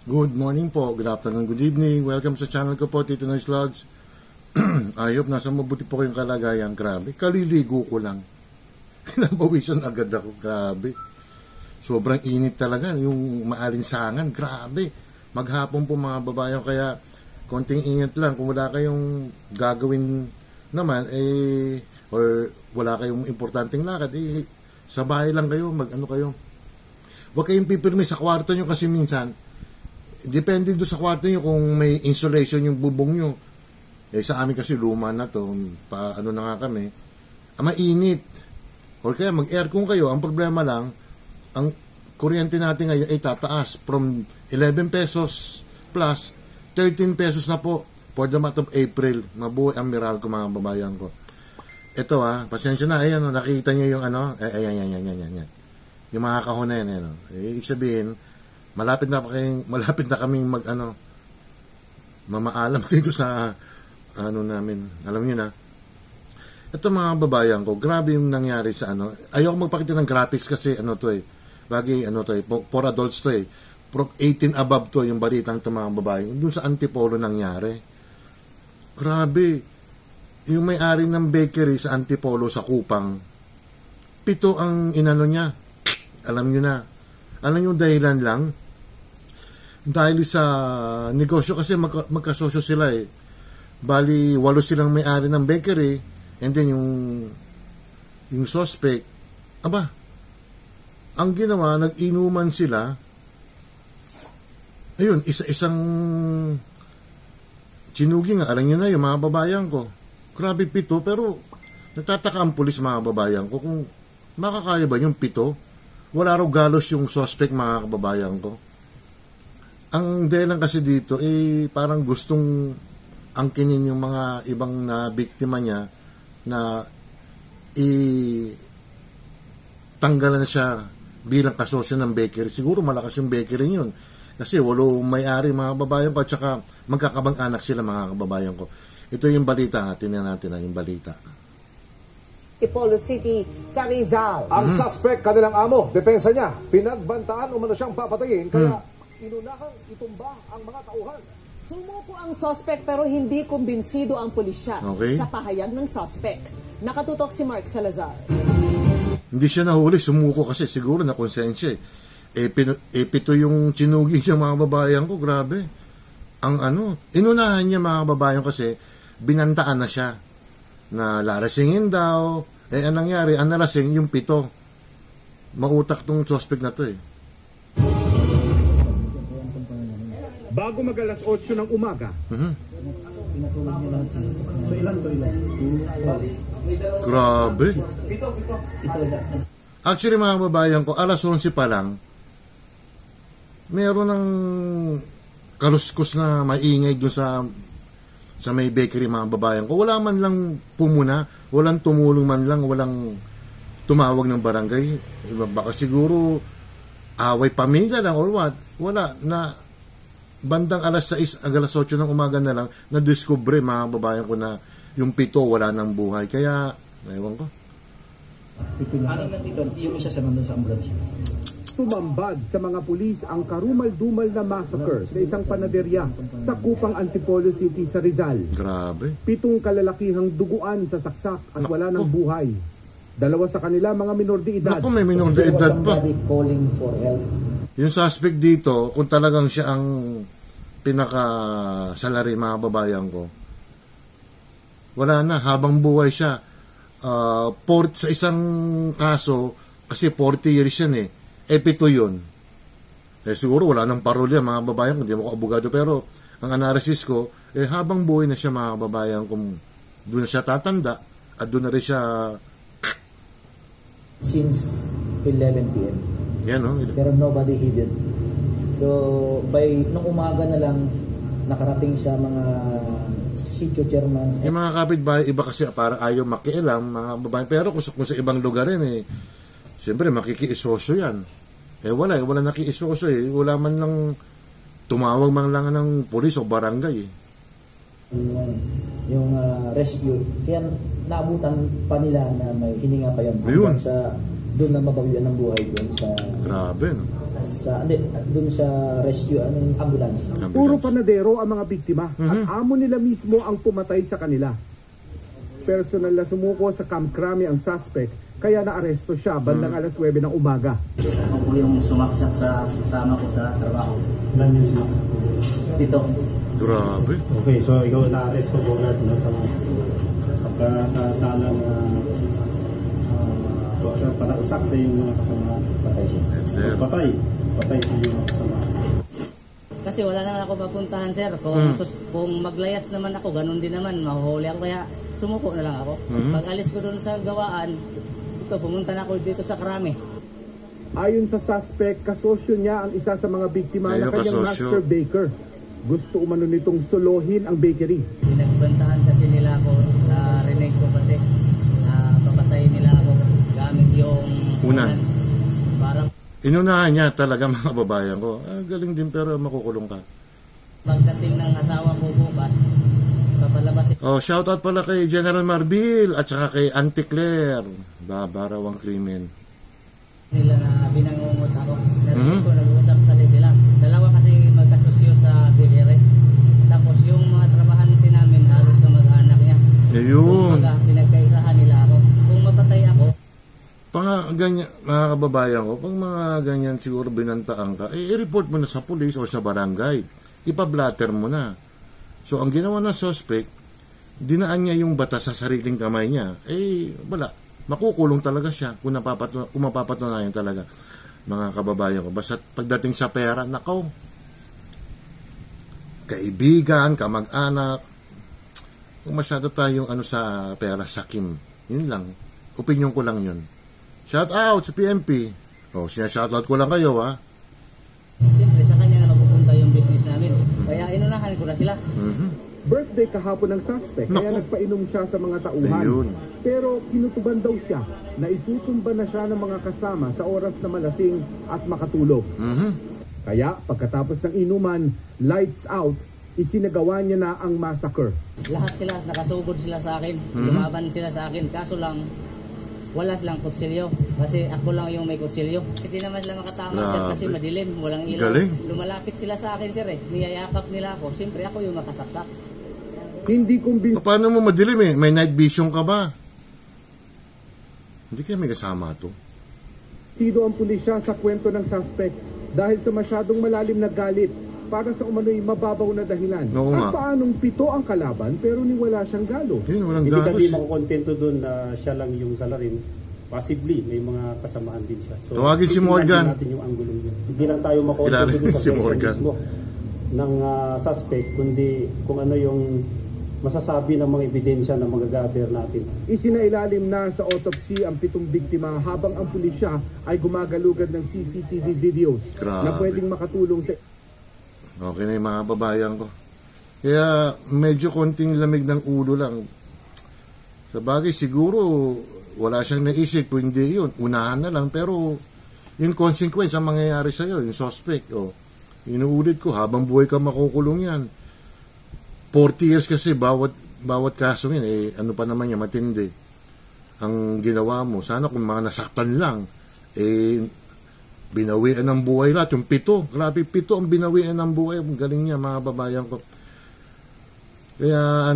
Good morning po, good afternoon, good evening. Welcome sa channel ko po, Tito Noyce Vlogs. Ayop, nasa mabuti po kayong kalagayan. Grabe, kaliligo ko lang. Nabawisan agad ako, grabe. Sobrang init talaga, yung maalinsangan, grabe. Maghapon po mga babayan, kaya konting ingat lang. Kung wala kayong gagawin naman, or wala kayong importanteng lakad, sa bahay lang kayo, mag-ano kayo. Huwag kayong pipirmi sa kwarto nyo kasi minsan, depende doon sa kwarto nyo kung may insulation yung bubong nyo. Sa amin kasi luma na to, ano na nga kami, mainit. Or kaya mag-aircon kayo. Ang problema lang, ang kuryente natin ngayon ay tataas from 11 pesos plus 13 pesos na po for the month of April. Mabuhay ang Meralco mga babayan ko. Ito pasensya na, ayan, nakita nyo yung ano, ayan. Yung mga kahon na yan, ibig sabihin, malapit na kaming mamaalam dito sa ano namin. Alam niyo na. Ito mga babayan ko, grabe yung nangyari sa ano. Ayoko magpakita ng graphics kasi for adults to From 18 above to yung balitang to mga babayan. Doon sa Antipolo nangyari. Grabe. Yung may-ari ng bakery sa Antipolo sa Kupang, 7 ang inano niya. Alam niyo na. Alam niyo dahilan lang? Dahil sa negosyo kasi magkasosyo sila Bali, 8 silang may-ari ng bakery, and then yung suspect, ang ginawa, nag-inuman sila, ayun, isa-isang chinugi nga, alam nyo na yung mga babayan ko. Grabe 7, pero nagtataka ang pulis mga babayan ko kung makakaya ba yung 7? Wala raw galos yung suspect mga kababayan ko. Ang dahilan kasi dito parang gustong angkinin yung mga ibang na biktima niya na tanggalan na siya bilang kasosyo ng bakery. Siguro malakas yung bakery yun. Kasi 8 may-ari mga kababayan ko at saka magkakabang-anak sila mga kababayan ko. Ito yung balita. Tingnan natin yung balita. Antipolo City sa Rizal. Ang suspect, kanilang amo, depensa niya, pinagbantaan umano siyang papatayin, kaya inunahang itumba ang mga tauhan. Sumuko ang suspect pero hindi kumbinsido ang pulisya sa pahayag ng suspect. Nakatutok si Mark Salazar. Hindi siya nahuli, sumuko kasi siguro na konsensya. 7 yung chinugi niya mga babayan ko, grabe. Inunahan niya mga babayan kasi binantaan na siya na lalasingin daw. Ang nangyari, ang nalasing yung 7. Mautak tong suspect na to Bago mag-alas 8 ng umaga. So ilan to ilan? Grabe. Actually mga babayan ko, alas 11 pa lang, meron ng kaluskos na maingay dun sa may bakery mga babayan ko. Wala man lang pumuna, walang tumulong man lang, walang tumawag ng barangay. Baka siguro away pamilya lang or what. Wala na. Bandang alas 6, alas 8 ng umaga na lang, na-discover mga babayan ko na yung 7 wala ng buhay. Kaya, ewan ko. Ano na dito? Yung isa sa nandun sa ambulansya. Tumambad sa mga pulis ang karumal-dumal na massacre sa isang panaderya sa Kupang Antipolo City sa Rizal. Grabe. 7 kalalakihang duguan sa saksak at wala ng buhay. 2 sa kanila mga minor de edad. Naku, may minor de edad pa. Calling for help. Yung suspect dito, kung talagang siya ang pinaka-salary mga babayan ko, wala na, habang buhay siya. Sa isang kaso, kasi 40 years yan 7 yun. Siguro wala nang parolya mga babayan, hindi mo ko abogado, pero ang analysis ko, habang buhay na siya mga babayan, kung doon na siya tatanda, at doon na rin siya Since 11 p.m. Yan, Pero nobody hid it. So, nung umaga na lang, nakarating sa mga sitio chairman. Yung mga kapitbahay, iba kasi parang ayaw makialam, mga babae. Pero kung sa ibang lugar rin, siyempre makikiisosyo yan. Wala nakiisosyo Wala man lang, tumawag man lang ng pulis o barangay Yung rescue. Kaya naabutan pa nila na may hininga pa yung Ayun. sa doon na mabawian ng buhay doon sa... Grabe, no? Doon sa rescue, ambulance. Puro panadero ang mga biktima at amo nila mismo ang pumatay sa kanila. Personal na sumuko sa Camp Crame ang suspect, kaya naaresto siya bandang alas 9 ng umaga. Ako po yung sumaksak sa kasama ko sa trabaho. Ilan yung sumaksak? Dito. Grabe. Okay, so ikaw na-arrest ko Bogart, no? Sa salang panaksak sa iyong mga kasama. Patay siya. Patay sa iyong mga kasama. Kasi wala na ako mapuntahan, sir. Kung maglayas naman ako, ganun din naman, mahuhuli ako. Kaya sumuko na lang ako. Pag alis ko doon sa gawaan, pumunta na ako dito sa Crame. Ayon sa suspect, kasosyo niya ang isa sa mga biktima na kanyang master baker. Gusto umano nitong solohin ang bakery. Pinagbantahan kasi nila ako, rinig ko kasi papatayin nila ako gamit yung unan. Parang Inunahan niya talaga mga babayan ko. Galing din pero makukulong ka. pagdating ng asawa ko bukas, papalabasin Shoutout pala kay General Marbil at saka kay Auntie Claire. Babarawang krimen. nila na binangungot ako. Narinig ko, nag-uusap kasi sila. Dalawa kasi magkasosyo sa BR. Tapos yung mga trabahante namin, halos na mag-anak niya. Ayun. Kumbaga, pinagkaisahan nila ako. Kung mapatay ako, Ganyan, mga kababayan ko, pag mga ganyan siguro binantaan ka, i-report mo na sa police o sa barangay. Ipa-blatter mo na. So, ang ginawa ng suspect, dinaan niya yung batas sa sariling kamay niya. Wala. Makukulong talaga siya kung mapapatunayan talaga, mga kababayan ko. Basta pagdating sa pera, nakaw. Kaibigan, kamag-anak. Kung masyado tayong sa pera, sakim. Yun lang. Opinion ko lang yun. Shout out sa PNP. Sinashoutout ko lang kayo, ha? siyempre sa kanya na mapupunta yung business namin. Kaya inunahan ko na sila. Birthday kahapon ng suspect, kaya nagpainom siya sa mga tauhan. Ayun. Pero kinutuban daw siya na itutumba na siya ng mga kasama sa oras na malasing at makatulog. Kaya pagkatapos ng inuman, lights out, isinagawa niya na ang massacre. Lahat sila, nakasugod sila sa akin. Lumaban sila sa akin. Kaso lang, wala silang kutsilyo. Kasi ako lang yung may kutsilyo. Hindi naman sila makatama, sir, kasi madilim. Walang ilaw. Galing. Lumalapit sila sa akin, sir. Niyayakap nila ako. Siyempre ako yung makasaksak. Hindi kumbinsido Paano mo madilim eh? May night vision ka ba? Hindi kaya may kasama to. ang pulisya sa kwento ng suspect dahil sa masyadong malalim na galit para sa umano'y mababaw na dahilan. Oo nga. At paanong 7 ang kalaban pero niwala siyang galo. Yun, walang Hindi kami galos. makukontento doon na siya lang yung salarin. Possibly, may mga kasamaan din siya. So, Tawagin si titignan Morgan. natin yung angulo niya. Hindi lang tayo makontento Kilala doon sa si Morgan. mismo ng suspect, kundi kung ano yung masasabi ng mga ebidensya na magagather natin. Isinailalim na sa autopsy ang 7 biktima habang ang pulisya ay gumagalugad ng CCTV videos na Grabe. pwedeng makatulong sa Okay na yung mga babayan ko. Kaya medyo konting lamig ng ulo lang. Sa bagay siguro wala siyang naisip kung hindi yun. Unahan na lang pero yung consequence ang mangyayari sa'yo, yung suspect. Inuulit ko, habang buhay ka makukulong yan. 40 years kasi bawat kaso yun. Ano pa naman yan, matindi. Ang ginawa mo, sana kung mga nasaktan lang, binawian ng buhay lahat. Yung 7, grabe 7 ang binawian ng buhay. Ang galing niya mga babayan ko. Kaya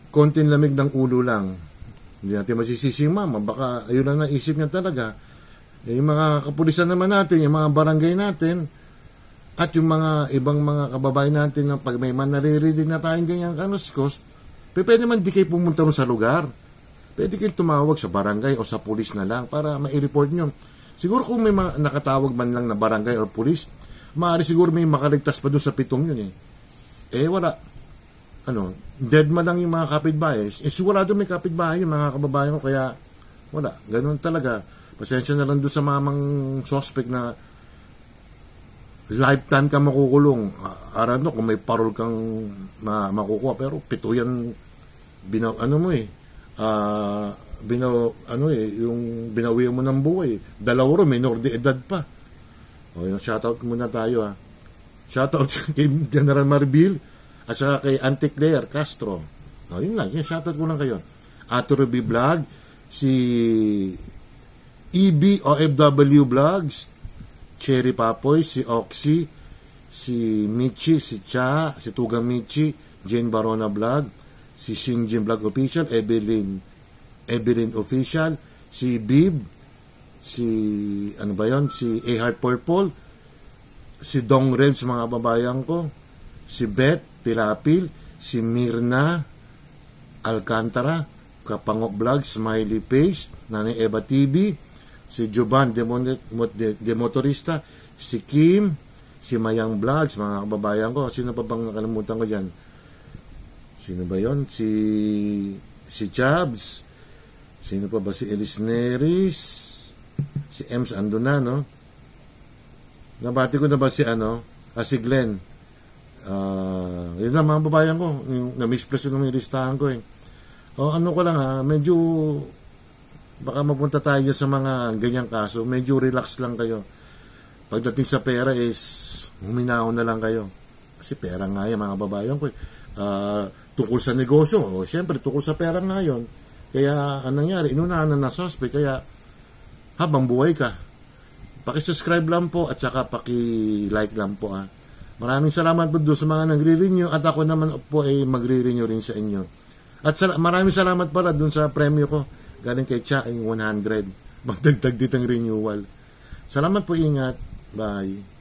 konting lamig ng ulo lang. Hindi natin masisisi mama. Baka ayun lang naisip niya talaga. Yung mga kapulisan naman natin, yung mga barangay natin, at yung mga ibang mga kababayan natin na pag may naririnig na tayong ganyang kanuskos, pwede man di kayo pumunta rin sa lugar. Pwede kayo tumawag sa barangay o sa pulis na lang para ma-report nyo. Siguro kung may nakatawag man lang na barangay o pulis, maaari siguro may makaligtas pa doon sa 7 yun wala. Dead man lang yung mga kapitbahay. Sigurado may kapitbahay yung mga kababayan ko, kaya wala. Ganun talaga. Pasensya na lang doon sa mamang suspect na lifetime ka makukulong. Kung may parol kang makukuha, pero 7 yan yung binawi mo ng buhay. 2 minor de edad pa. Yung shoutout muna tayo, ha. Shoutout kay General Marbil at saka kay Auntie Claire Castro. Yun lang, yung shoutout ko lang kayo. Ato Ruby Vlog, si EB OFW Vlogs, Cherry Papoy, si Oxy, si Michi, si Cha, si Tuga Michi, Jane Barona Vlog, si Shinjin Vlog Official, Evelyn Official, si Bib, si ano ba yon, si A Heart Purple, si Dong Revs, mga babayan ko, si Beth Tilapil, si Mirna Alcantara, Kapangok Vlog, Smiley Face, Nanay Eva TV, si Jovan Demotorista, si Kim, si Mayang Vlogs, mga kababayan ko. Sino pa bang nakalimutan ko dyan? Sino ba yon? Si Chabs, sino pa ba? Si Elis Neris, si Ems ando na, no? Nabati ko na ba si si Glenn? Yun lang mga babayan ko, na-misplace yung listahan ko eh. Ano ko lang medyo baka mapunta tayo sa mga ganyang kaso, medyo relax lang kayo. Pagdating sa pera is huminaw na lang kayo. Kasi pera nga yan mga babayan ko eh. Tungkol sa negosyo, syempre tungkol sa pera nga yun. Kaya anong nangyari, inunahan na suspect, kaya habang buhay ka, paki-subscribe lang po at saka paki-like lang po Maraming salamat po doon sa mga nagre-renew at ako naman po ay magre-renew rin sa inyo. At maraming salamat pala doon sa premyo ko. Galing kay Cha 100. Magdagdag ditang renewal. Salamat po, ingat. Bye.